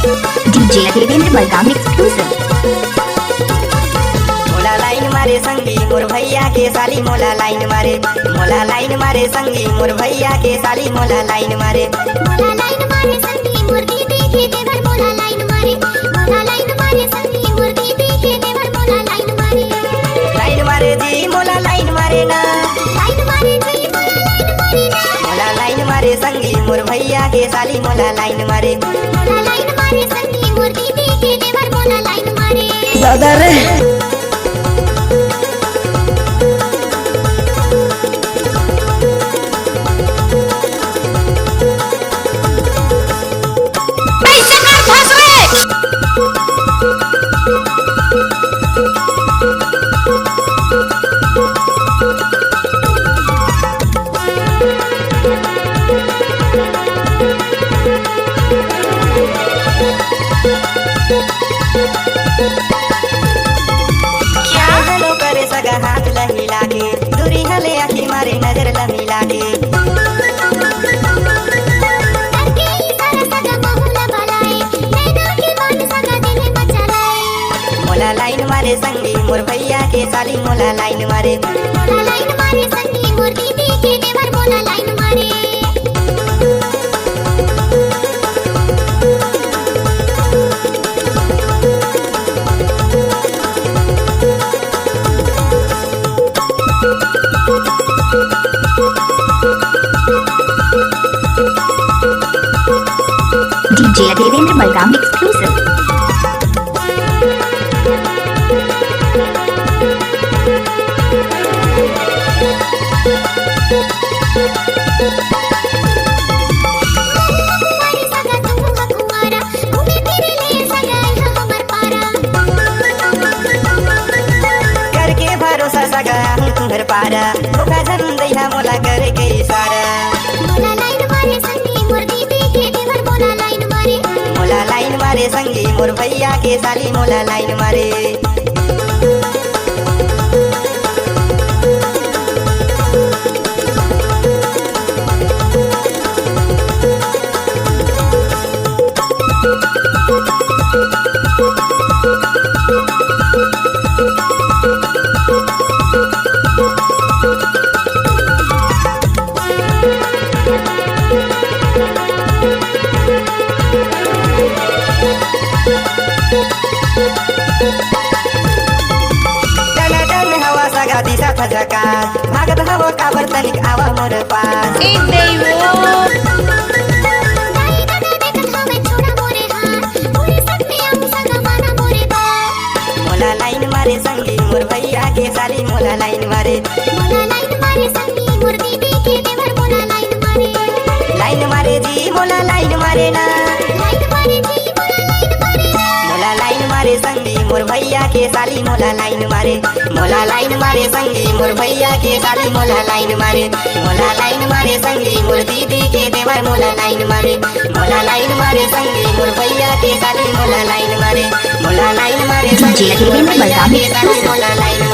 DJ Devendra Balgam exclusive. मोला line मारे संगी मोर भैया के साली मोला लाइन मारे, मोला लाइन मारे संगी मोर भैया के साली मोला लाइन मारे, मोला लाइन मारे संगी मोर दीदी के देवर मोला लाइन मारे, मोला लाइन मारे संगी मोर दीदी के देवर मोला लाइन मारे, लाइन मारे जी मोला लाइन मारे ना, लाइन मारे जी मोला लाइन मारे ना, मोला लाइन मारे संगी मोर भैया के साली मोला लाइन मारे, मोला लाइन मारे संगी मोर दीदी के देवर मोला लाइन मारे। दादा रे सगा हाथ लही लागे दूरी हले आखी मारे नजर लमी लागे, करके इशारा सगा बहुला बलाए नैना के बात सगा दिल मचलाए, मोला लाइन मारे संगी मोर भैया के साली मोला लाइन मारे, मोला लाइन मारे संगी मोर दीदी के देवर मोला लाइन मारे। DJ Devendra Balgam exclusive. करके भरोसा सगा हूँ तुम्हर पारा धोखा जन दैहा मोला करे के इशारा, मोला लाइन मारे संगी मोर दीदी के देवर मोला लाइन मारे, मोला लाइन मारे संगी मोर भैया के साली मोला लाइन मारे, सगा दिशा था झकास भागत हवा काबर तनिक आवा मोर पास, दाई दादा देखत हवे छोड़ा मोरे हाथ पूरे सकते हम सगा माना मोरे बात, मोला लाइन मारे संगी मोर भैया के साली मोला लाइन मारे, मोला लाइन मारे संगी मोर दीदी के देवर मोला लाइन मारे, लाइन मारे जी मोला लाइन मारे ना, लाइन मारे जी मोला लाइन मारे ना, मोला लाइन मारे संगी मोर भैया के साली मोला लाइन मारे, मोला लाइन मारे संगी मोर भैया के साली मोला लाइन मारे, मोला लाइन मारे संगी मोर दीदी के देवर मोला लाइन मारे, मोला लाइन मारे संगी मोर भैया के साली मोला लाइन मारे, मोला लाइन मारे संगी मोर भैया के साली मोला लाइन मारे।